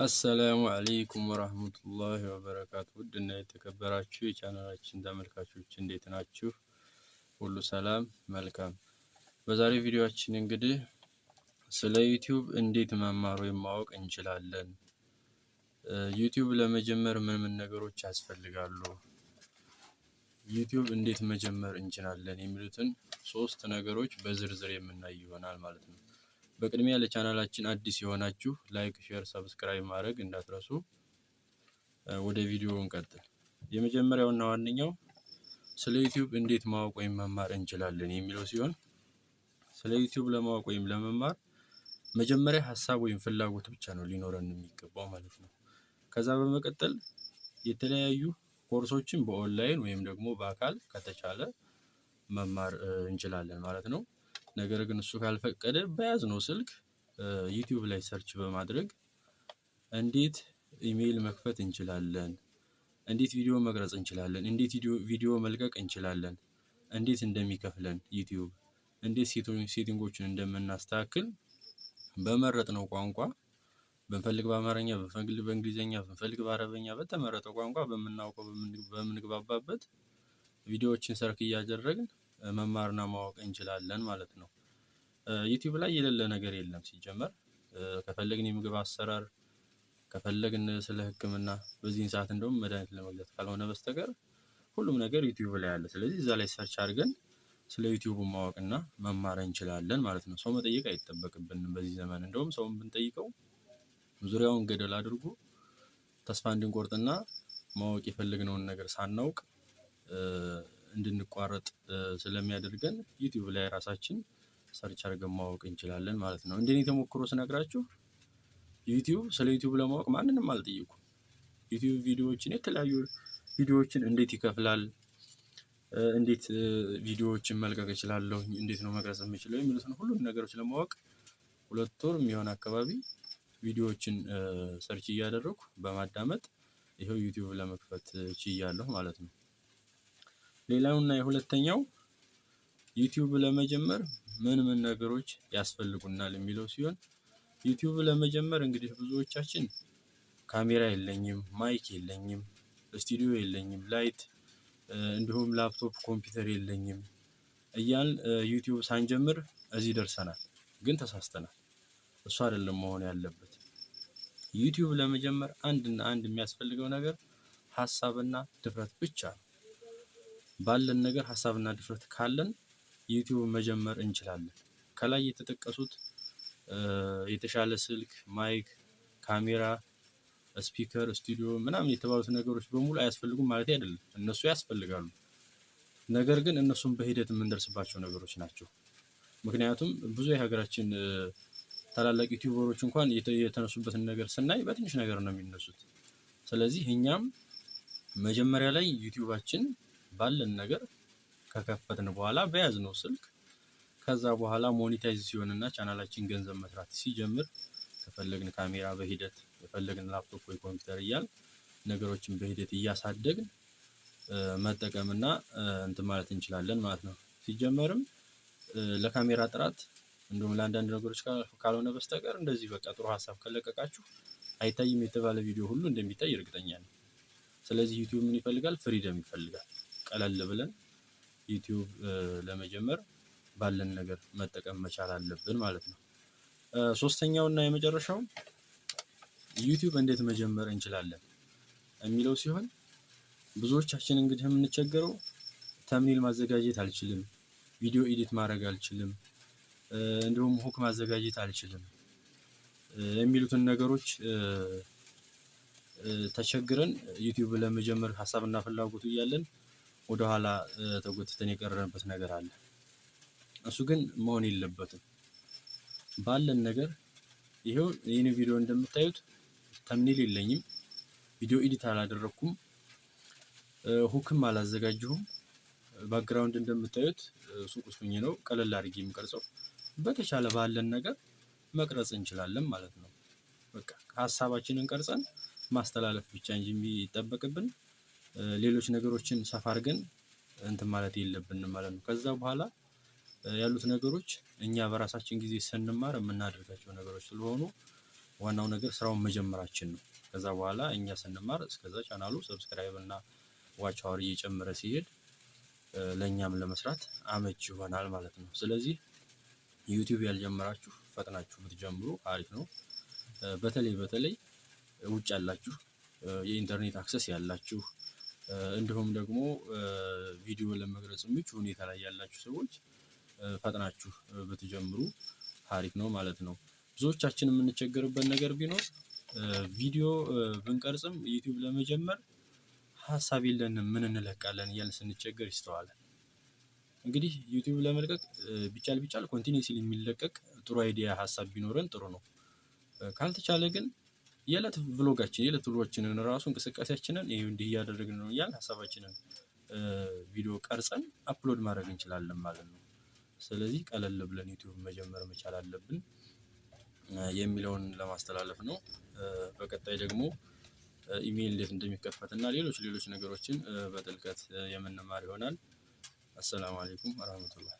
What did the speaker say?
አሰላሙ አለይኩም ወራህመቱላሂ ወበረካቱ። ውድና የተከበራችሁ የቻናላችን ተመልካቾች እንዴት ናችሁ? ሁሉ ሰላም መልካም። በዛሬው ቪዲዮአችን እንግዲህ ስለ ዩቲዩብ እንዴት መማር ወይም ማወቅ እንችላለን፣ ዩቲዩብ ለመጀመር ምን ነገሮች ያስፈልጋሉ፣ ዩቲዩብ እንዴት መጀመር እንችላለን የሚሉትን ሶስት ነገሮች በዝርዝር የምናይ ይሆናል ማለት ነው። በቅድሚያ ለቻናላችን አዲስ የሆናችሁ ላይክ፣ ሼር፣ ሰብስክራይብ ማድረግ እንዳትረሱ። ወደ ቪዲዮው እንቀጥል። የመጀመሪያውና ዋነኛው ስለ ዩቲዩብ እንዴት ማወቅ ወይም መማር እንችላለን የሚለው ሲሆን ስለ ዩቲዩብ ለማወቅ ወይም ለመማር መጀመሪያ ሀሳብ ወይም ፍላጎት ብቻ ነው ሊኖረን የሚገባው ማለት ነው። ከዛ በመቀጠል የተለያዩ ኮርሶችን በኦንላይን ወይም ደግሞ በአካል ከተቻለ መማር እንችላለን ማለት ነው። ነገር ግን እሱ ካልፈቀደ በያዝነው ስልክ ዩቲዩብ ላይ ሰርች በማድረግ እንዴት ኢሜይል መክፈት እንችላለን፣ እንዴት ቪዲዮ መቅረጽ እንችላለን፣ እንዴት ቪዲዮ መልቀቅ እንችላለን፣ እንዴት እንደሚከፍለን ዩቲዩብ፣ እንዴት ሴቲንጎችን እንደምናስተካክል በመረጥነው ቋንቋ ብንፈልግ በአማርኛ፣ ብንፈልግ በእንግሊዘኛ፣ ብንፈልግ በአረበኛ በተመረጠው ቋንቋ በምናውቀው በምንግባባበት ቪዲዮዎችን ሰርች እያደረግን መማርና ማወቅ እንችላለን ማለት ነው። ዩቲዩብ ላይ የሌለ ነገር የለም ሲጀመር። ከፈለግን የምግብ አሰራር፣ ከፈለግን ስለ ሕክምና በዚህን ሰዓት እንደውም መድኃኒት ለመግዛት ካልሆነ በስተቀር ሁሉም ነገር ዩቲዩብ ላይ አለ። ስለዚህ እዛ ላይ ሰርች አድርገን ስለ ዩቲዩብ ማወቅና መማር እንችላለን ማለት ነው። ሰው መጠየቅ አይጠበቅብንም በዚህ ዘመን። እንደውም ሰውን ብንጠይቀው ዙሪያውን ገደል አድርጎ ተስፋ እንድንቆርጥና ማወቅ የፈለግነውን ነገር ሳናውቅ እንድንቋረጥ ስለሚያደርገን ዩቲዩብ ላይ ራሳችን ሰርች አድርገን ማወቅ እንችላለን ማለት ነው። እንደኔ ተሞክሮ ስነግራችሁ ስለ ዩቲዩብ ለማወቅ ማንንም አልጠየኩም። ዩቲዩብ ቪዲዮዎችን፣ የተለያዩ ቪዲዮዎችን እንዴት ይከፍላል፣ እንዴት ቪዲዮዎችን መልቀቅ እችላለሁ፣ እንዴት ነው መቅረጽ የምችለው የሚሉትን ሁሉን ነገሮች ለማወቅ 2 ወር የሚሆን አካባቢ ቪዲዮዎችን ሰርች እያደረኩ በማዳመጥ ይሄው ዩቲዩብ ለመክፈት ችያለሁ ማለት ነው። ሌላውና የሁለተኛው ዩቲዩብ ለመጀመር ምን ነገሮች ያስፈልጉናል የሚለው ሲሆን ዩቲዩብ ለመጀመር እንግዲህ ብዙዎቻችን ካሜራ የለኝም፣ ማይክ የለኝም፣ ስቱዲዮ የለኝም፣ ላይት እንዲሁም ላፕቶፕ ኮምፒውተር የለኝም እያልን ዩቲዩብ ሳንጀምር እዚህ ደርሰናል። ግን ተሳስተናል። እሱ አይደለም መሆን ያለበት። ዩቲዩብ ለመጀመር አንድ የሚያስፈልገው ነገር ሀሳብና ድፍረት ብቻ ነው። ባለን ነገር ሀሳብና ድፍረት ካለን ዩቲዩብ መጀመር እንችላለን። ከላይ የተጠቀሱት የተሻለ ስልክ፣ ማይክ፣ ካሜራ፣ ስፒከር፣ ስቱዲዮ ምናምን የተባሉት ነገሮች በሙሉ አያስፈልጉም ማለት አይደለም። እነሱ ያስፈልጋሉ። ነገር ግን እነሱም በሂደት የምንደርስባቸው ነገሮች ናቸው። ምክንያቱም ብዙ የሀገራችን ታላላቅ ዩቲዩበሮች እንኳን የተነሱበትን ነገር ስናይ በትንሽ ነገር ነው የሚነሱት። ስለዚህ እኛም መጀመሪያ ላይ ዩቲዩባችን ባለን ነገር ከከፈትን በኋላ በያዝነው ስልክ ከዛ በኋላ ሞኔታይዝ ሲሆንና ቻናላችን ገንዘብ መስራት ሲጀምር ከፈለግን ካሜራ በሂደት የፈለግን ላፕቶፕ ወይ ኮምፒውተር እያል ነገሮችን በሂደት እያሳደግን መጠቀምና እንትን ማለት እንችላለን ማለት ነው። ሲጀመርም ለካሜራ ጥራት እንዲሁም ለአንዳንድ ነገሮች ካልሆነ በስተቀር እንደዚህ በቃ ጥሩ ሀሳብ ከለቀቃችሁ አይታይም የተባለ ቪዲዮ ሁሉ እንደሚታይ እርግጠኛ ነኝ። ስለዚህ ዩቲዩብ ምን ይፈልጋል? ፍሪደም ይፈልጋል። ቀለል ብለን ዩቲዩብ ለመጀመር ባለን ነገር መጠቀም መቻል አለብን ማለት ነው። ሶስተኛውና የመጨረሻው ዩቲዩብ እንዴት መጀመር እንችላለን የሚለው ሲሆን ብዙዎቻችን እንግዲህ የምንቸገረው ተምኔል ማዘጋጀት አልችልም፣ ቪዲዮ ኤዲት ማድረግ አልችልም፣ እንዲሁም ሁክ ማዘጋጀት አልችልም የሚሉትን ነገሮች ተቸግረን ዩቲዩብ ለመጀመር ሀሳብና ፍላጎቱ እያለን ወደኋላ ተጎትተን የቀረንበት ነገር አለ። እሱ ግን መሆን የለበትም። ባለን ነገር ይሄው ይህን ቪዲዮ እንደምታዩት ተምኔል የለኝም፣ ቪዲዮ ኤዲት አላደረኩም፣ ሁክም አላዘጋጀሁም። ባክግራውንድ እንደምታዩት ሱቅ ውስጥ ሆኜ ነው ቀለል አድርጌ የምቀርጸው። በተቻለ ባለን ነገር መቅረጽ እንችላለን ማለት ነው። በቃ ሀሳባችንን ቀርጸን ማስተላለፍ ብቻ እንጂ የሚጠበቅብን ሌሎች ነገሮችን ሰፋ አድርገን እንትን ማለት የለብንም ማለት ነው። ከዛ በኋላ ያሉት ነገሮች እኛ በራሳችን ጊዜ ስንማር የምናደርጋቸው ነገሮች ስለሆኑ ዋናው ነገር ስራውን መጀመራችን ነው። ከዛ በኋላ እኛ ስንማር እስከዛ ቻናሉ ሰብስክራይብ እና ዋች አወር እየጨመረ ሲሄድ ለእኛም ለመስራት አመች ይሆናል ማለት ነው። ስለዚህ ዩቲዩብ ያልጀመራችሁ ፈጥናችሁ ብትጀምሩ አሪፍ ነው። በተለይ ውጭ ያላችሁ የኢንተርኔት አክሰስ ያላችሁ እንዲሁም ደግሞ ቪዲዮ ለመቅረጽ ምቹ ሁኔታ ላይ ያላችሁ ሰዎች ፈጥናችሁ ብትጀምሩ አሪፍ ነው ማለት ነው። ብዙዎቻችን የምንቸገርበት ነገር ቢኖር ቪዲዮ ብንቀርጽም ዩቲዩብ ለመጀመር ሀሳብ የለንም ምን እንለቃለን እያልን ስንቸገር ይስተዋላል። እንግዲህ ዩቲዩብ ለመልቀቅ ቢቻል ኮንቲኒዩስሊ የሚለቀቅ ጥሩ አይዲያ ሀሳብ ቢኖረን ጥሩ ነው። ካልተቻለ ግን የዕለት ቭሎጋችንን ራሱ እንቅስቃሴያችንን ይሄ እንዲህ እያደረግን ነው እያልን ሀሳባችንን ቪዲዮ ቀርጸን አፕሎድ ማድረግ እንችላለን ማለት ነው። ስለዚህ ቀለል ብለን ዩቲዩብ መጀመር መቻል አለብን የሚለውን ለማስተላለፍ ነው። በቀጣይ ደግሞ ኢሜይል እንዴት እንደሚከፈት እና ሌሎች ነገሮችን በጥልቀት የምንማር ይሆናል። አሰላሙ አለይኩም ወራህመቱላህ